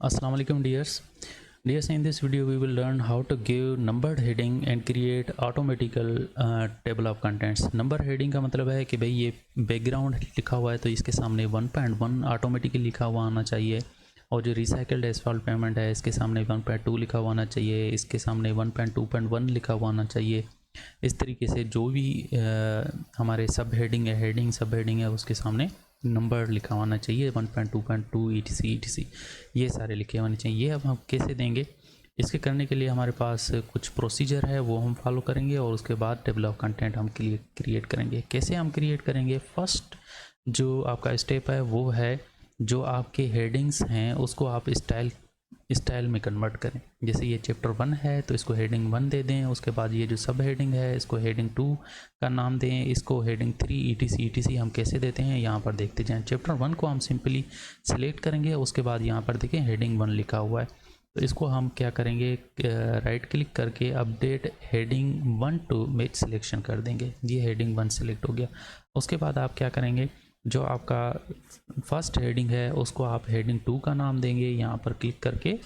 Assalamu alaikum dears. Dears, in this video we will learn how to give numbered heading and create automatical table of contents. Number heading का मतलब है कि भाई ये background लिखा हुआ है तो इसके सामने 1.1 ऑटोमेटिकली लिखा हुआ आना चाहिए, और जो रिसाइकल्ड एसफॉल्ट पेमेंट है इसके सामने 1.2 लिखा हुआ आना चाहिए, इसके सामने 1.2.1 लिखा हुआ आना चाहिए। इस तरीके से जो भी हमारे सब हेडिंग है उसके सामने नंबर लिखा होना चाहिए 1.2.2 etc ये सारे लिखे होने चाहिए। ये अब हम कैसे देंगे, इसके करने के लिए हमारे पास कुछ प्रोसीजर है वो हम फॉलो करेंगे और उसके बाद टेबल ऑफ कंटेंट हम क्रिएट करेंगे। कैसे हम क्रिएट करेंगे, फर्स्ट जो आपका स्टेप है वो है जो आपके हेडिंग्स हैं उसको आप स्टाइल में कन्वर्ट करें। जैसे ये चैप्टर 1 है तो इसको हेडिंग 1 दे दें, उसके बाद ये जो सब हेडिंग है इसको हेडिंग 2 का नाम दें, इसको हेडिंग 3 etc हम कैसे देते हैं यहाँ पर देखते जाएं। चैप्टर 1 को हम सिंपली सेलेक्ट करेंगे, उसके बाद यहाँ पर देखें हेडिंग 1 लिखा हुआ है तो इसको हम क्या करेंगे, राइट क्लिक करके update heading 1 to match selection कर देंगे। ये हेडिंग 1 सेलेक्ट हो गया। उसके बाद आप क्या करेंगे, जो आपका फर्स्ट हेडिंग है उसको आप हेडिंग 2 का नाम देंगे, यहाँ पर क्लिक करके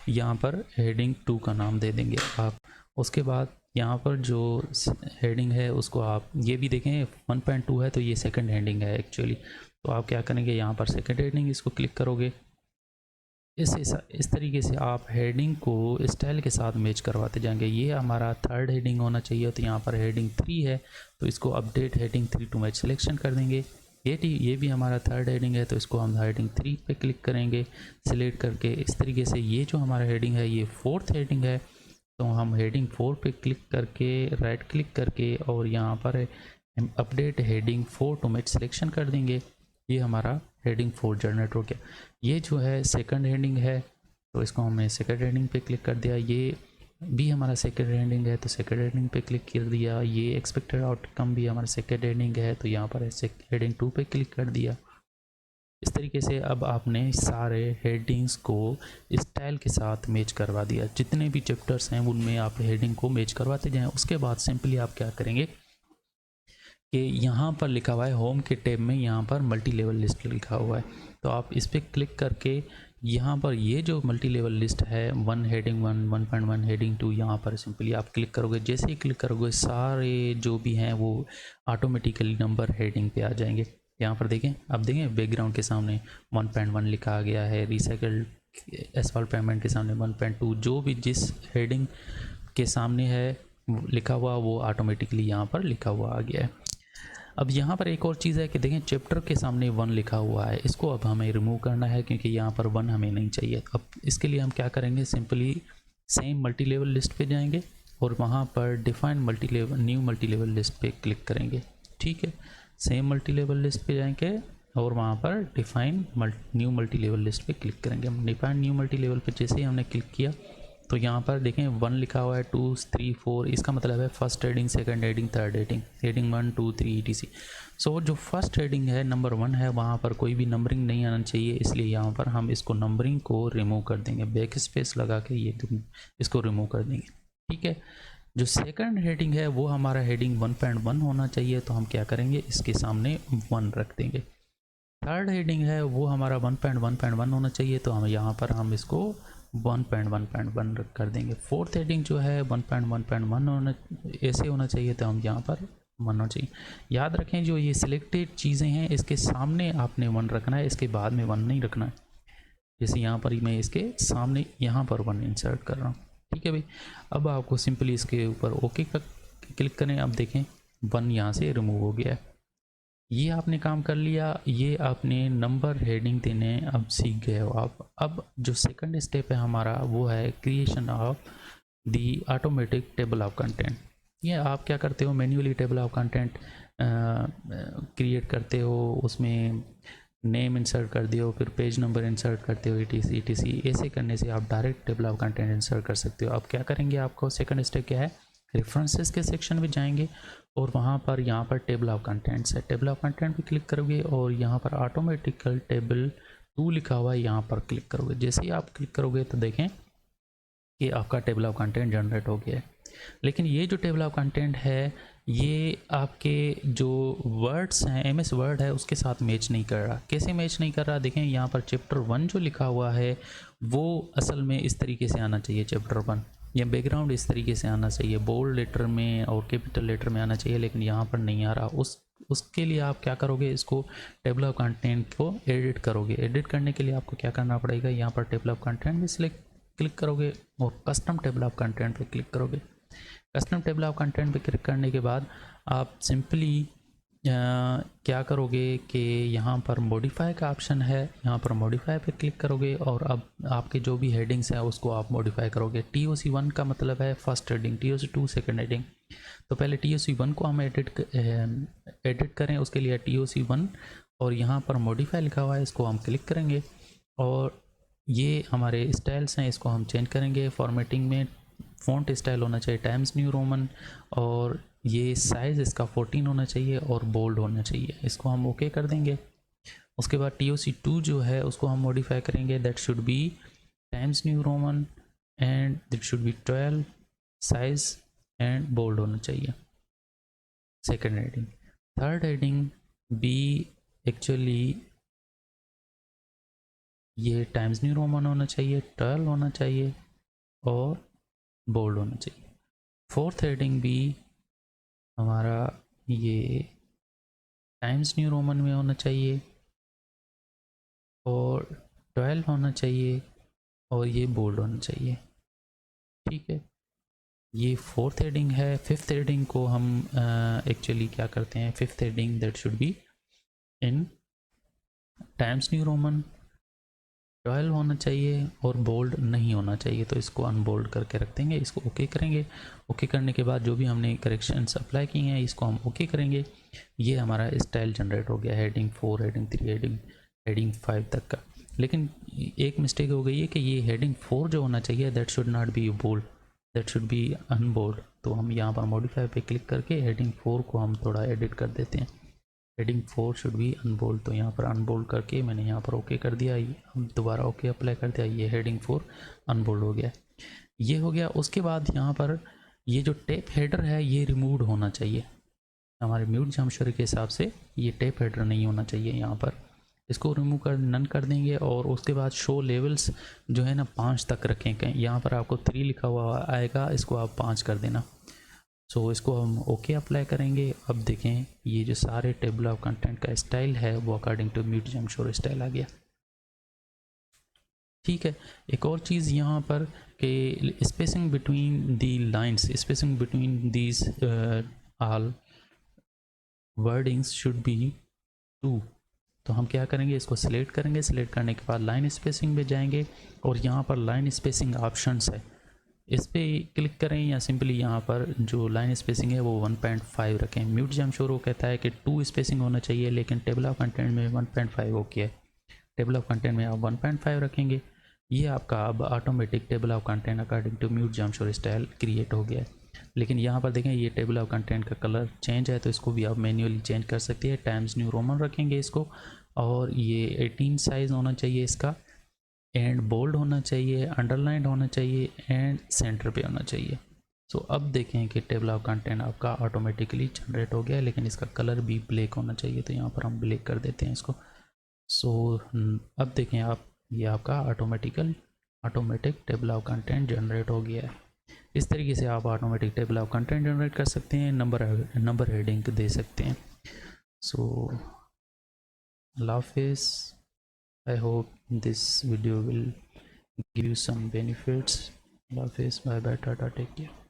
यहाँ पर हेडिंग 2 का नाम दे देंगे आप। उसके बाद यहाँ पर जो हेडिंग है उसको आप ये भी देखें 1.2 है तो ये सेकंड हेडिंग है एक्चुअली, तो आप क्या करेंगे यहाँ पर सेकंड हेडिंग इसको क्लिक करोगे। इस तरीके से आप हेडिंग को स्टाइल के साथ मैच करवाते जाएंगे। ये हमारा थर्ड हेडिंग होना चाहिए तो यहाँ पर हेडिंग 3 है तो इसको update heading 3 to match selection कर देंगे। ये भी हमारा थर्ड हेडिंग है तो इसको हम हेडिंग 3 पे क्लिक करेंगे सिलेक्ट करके। इस तरीके से ये जो हमारा हेडिंग है ये फोर्थ हेडिंग है तो हम हेडिंग 4 पे क्लिक करके राइट क्लिक करके और यहाँ पर हम update heading 4 to match selection कर देंगे। ये हमारा हेडिंग 4 जनरेट हो गया। ये जो है सेकंड हेडिंग है तो इसको हमने सेकंड हेडिंग पे क्लिक कर दिया। ये भी हमारा सेकंड हेडिंग है तो सेकंड हेडिंग पे क्लिक कर दिया। ये एक्सपेक्टेड आउटकम भी हमारा सेकंड हेडिंग है तो यहाँ पर हेडिंग 2 पे क्लिक कर दिया। इस तरीके से अब आपने सारे हेडिंग्स को स्टाइल के साथ मैच करवा दिया। जितने भी चैप्टर्स हैं उनमें आप हेडिंग को मैच करवाते जाएं। उसके बाद सिंपली आप क्या करेंगे कि यहाँ पर लिखा हुआ है होम के टैब में, यहाँ पर मल्टी लेवल लिस्ट लिखा हुआ है तो आप इस पर क्लिक करके यहाँ पर ये जो मल्टी लेवल लिस्ट है 1 हेडिंग 1 1.1 हेडिंग 2 यहाँ पर सिंपली आप क्लिक करोगे। जैसे ही क्लिक करोगे सारे जो भी हैं वो ऑटोमेटिकली नंबर हेडिंग पे आ जाएंगे। यहाँ पर देखें, अब देखें बैकग्राउंड के सामने 1.1 लिखा आ गया है, रिसाइकल्ड एसफॉल्ट पेमेंट के सामने 1.2, जो भी जिस हेडिंग के सामने है लिखा हुआ वो ऑटोमेटिकली यहाँ पर लिखा हुआ आ गया है। अब यहाँ पर एक और चीज़ है कि देखें चैप्टर के सामने 1 लिखा हुआ है, इसको अब हमें रिमूव करना है क्योंकि यहाँ पर 1 हमें नहीं चाहिए। अब इसके लिए हम क्या करेंगे, simply same multi level list पे जाएंगे और वहाँ पर define new multi level list पे क्लिक करेंगे। ठीक है, सेम मल्टी लेवल लिस्ट पे जाएंगे और वहाँ पर define new multi level list पे क्लिक करेंगे। डिफाइन न्यू मल्टी लेवल पे जैसे ही हमने क्लिक किया तो यहाँ पर देखें 1 लिखा हुआ है, 2 3 4, इसका मतलब है first heading second heading third heading 1 2 3 etc। सो जो फर्स्ट हेडिंग है नंबर 1 है वहाँ पर कोई भी नंबरिंग नहीं आना चाहिए, इसलिए यहाँ पर हम इसको नंबरिंग को रिमूव कर देंगे, बैक स्पेस लगा के ये इसको रिमूव कर देंगे। ठीक है, जो सेकंड हेडिंग है वो हमारा हेडिंग 1.1 होना चाहिए तो हम क्या करेंगे, इसके सामने 1 रख देंगे। थर्ड हेडिंग है वो हमारा 1.1.1 होना चाहिए तो हम यहाँ पर हम इसको 1.1.1 कर देंगे। फोर्थ हेडिंग जो है 1.1.1 होना ऐसे होना चाहिए तो हम यहाँ पर 1 होना चाहिए। याद रखें जो ये सिलेक्टेड चीज़ें हैं इसके सामने आपने 1 रखना है, इसके बाद में 1 नहीं रखना है। जैसे यहाँ पर मैं इसके सामने यहाँ पर 1 इंसर्ट कर रहा हूँ। ठीक है भाई, अब आपको सिंपली इसके ऊपर ओके का क्लिक करें। अब देखें 1 यहाँ से रिमूव हो गया है। ये आपने काम कर लिया, ये आपने नंबर हेडिंग देने अब सीख गए हो आप। अब जो सेकंड स्टेप है हमारा वो है creation of the automatic table of content. ये आप क्या करते हो, manually table of content create करते हो, उसमें नेम इंसर्ट कर दियो, फिर पेज नंबर इंसर्ट करते हो etc। ऐसे करने से आप direct table of content insert कर सकते हो। अब क्या करेंगे, आपको सेकंड स्टेप क्या है, रेफरेंसेस के सेक्शन में जाएंगे और वहाँ पर यहाँ पर टेबल ऑफ कंटेंट्स है, टेबल ऑफ कंटेंट पे क्लिक करोगे और यहाँ पर ऑटोमेटिकल टेबल 2 लिखा हुआ है, यहाँ पर क्लिक करोगे। जैसे ही आप क्लिक करोगे तो देखें कि आपका टेबल ऑफ कंटेंट जनरेट हो गया है। लेकिन ये जो टेबल ऑफ कंटेंट है ये आपके जो वर्ड्स हैं, एमएस वर्ड है उसके साथ मैच नहीं कर रहा। कैसे मैच नहीं कर रहा, देखें यहाँ पर चैप्टर 1 जो लिखा हुआ है वो असल में इस तरीके से आना चाहिए, चैप्टर 1 या बैकग्राउंड इस तरीके से आना चाहिए, बोल्ड लेटर में और कैपिटल लेटर में आना चाहिए, लेकिन यहाँ पर नहीं आ रहा। उसके लिए आप क्या करोगे, इसको टेबल ऑफ कंटेंट को एडिट करोगे। एडिट करने के लिए आपको क्या करना पड़ेगा, यहाँ पर टेबल ऑफ कंटेंट में सिलेक्ट क्लिक करोगे और कस्टम टेबल ऑफ कंटेंट पे क्लिक करोगे। कस्टम टेबल ऑफ कंटेंट पे क्लिक करने के बाद आप सिंपली क्या करोगे कि यहाँ पर मॉडिफाई का ऑप्शन है, यहाँ पर मॉडिफाई पे क्लिक करोगे और अब आपके जो भी हेडिंग्स है उसको आप मॉडिफाई करोगे। TOC1 का मतलब है first heading, TOC2 second heading. तो पहले TOC1 को हम एडिट करें, उसके लिए TOC1 और यहाँ पर मॉडिफाई लिखा हुआ है, इसको हम क्लिक करेंगे और ये हमारे स्टाइल्स हैं, इसको हम चेंज करेंगे। फॉर्मेटिंग में फ़ॉन्ट स्टाइल होना चाहिए टाइम्स न्यू रोमन और ये साइज़ इसका 14 होना चाहिए और बोल्ड होना चाहिए। इसको हम ओके कर देंगे। उसके बाद TOC2 जो है उसको हम मॉडिफाई करेंगे, that should be Times New Roman and that should be 12 size and bold होना चाहिए। Second heading. Third heading be actually ये टाइम्स न्यू रोमन होना चाहिए, 12 होना चाहिए और बोल्ड होना चाहिए। फोर्थ हेडिंग भी हमारा ये टाइम्स न्यू रोमन में होना चाहिए और 12 होना चाहिए और ये बोल्ड होना चाहिए। ठीक है, ये फोर्थ हेडिंग है। फिफ्थ हेडिंग को हम एक्चुअली क्या करते हैं, fifth heading that should be in times New Roman, 12 होना चाहिए और बोल्ड नहीं होना चाहिए, तो इसको अनबोल्ड करके रख देंगे। इसको ओके करेंगे। ओके करने के बाद जो भी हमने करेक्शंस अप्लाई किए हैं इसको हम ओके करेंगे। ये हमारा स्टाइल जनरेट हो गया, हेडिंग 4, हेडिंग 3, हेडिंग 5 तक का। लेकिन एक मिस्टेक हो गई है कि ये हेडिंग 4 जो होना चाहिए that should not be bold, that should be unbold. तो हम यहाँ पर मॉडिफाई पे क्लिक करके हेडिंग 4 को हम थोड़ा एडिट कर देते हैं। हेडिंग 4 शुड बी अनबोल्ड, तो यहाँ पर अनबोल्ड करके मैंने यहाँ पर ओके कर दिया। हम दोबारा ओके अप्लाई कर दिया, ये हेडिंग 4 अनबोल्ड हो गया। ये हो गया। उसके बाद यहाँ पर ये जो टेप हेडर है ये रिमूव होना चाहिए। हमारे म्यूट जम्पशर के हिसाब से ये टेप हेडर नहीं होना चाहिए यहाँ पर, इसको रिमूव कर नन कर देंगे। और उसके बाद शो लेवल्स जो है ना 5 तक रखें। कहीं यहाँ पर आपको 3 लिखा हुआ आएगा, इसको आप 5 कर देना। सो इसको हम ओके अप्लाई करेंगे। अब देखें ये जो सारे टेबल ऑफ कंटेंट का स्टाइल है वो अकॉर्डिंग टू म्यूट जम्पशर स्टाइल आ गया। ठीक है, एक और चीज़ यहाँ पर कि spacing between the lines, spacing between these all wordings should be 2। तो हम क्या करेंगे, इसको सिलेक्ट करेंगे। सिलेक्ट करने के बाद लाइन स्पेसिंग में जाएंगे और यहाँ पर लाइन स्पेसिंग ऑप्शंस है, इस पर क्लिक करें या सिंपली यहाँ पर जो लाइन स्पेसिंग है वो 1.5 रखें। म्यूट जम्पशर कहता है कि 2 स्पेसिंग होना चाहिए, लेकिन टेबल ऑफ कंटेंट में 1.5 ओके है। टेबल ऑफ कंटेंट में आप 1.5 रखेंगे। ये आपका अब automatic table of content according to म्यूट जम्पशर स्टाइल क्रिएट हो गया है। लेकिन यहाँ पर देखें ये टेबल ऑफ कंटेंट का कलर चेंज है, तो इसको भी आप मैन्युअली चेंज कर सकते हैं। टाइम्स न्यू रोमन रखेंगे इसको और ये 18 साइज़ होना चाहिए इसका एंड बोल्ड होना चाहिए, अंडरलाइंड होना चाहिए एंड सेंटर पे होना चाहिए। सो अब देखें कि टेबल ऑफ कंटेंट आपका ऑटोमेटिकली जनरेट हो गया है, लेकिन इसका कलर भी ब्लैक होना चाहिए, तो यहाँ पर हम ब्लैक कर देते हैं इसको। सो अब देखें आप, ये आपका automatic table of content generate हो गया है। इस तरीके से आप automatic table of content generate कर सकते हैं, नंबर हेडिंग दे सकते हैं। सो अल्लाह हाफिज़। I hope this video will give you some benefits. Allah Hafiz, bye bye, tata, take care.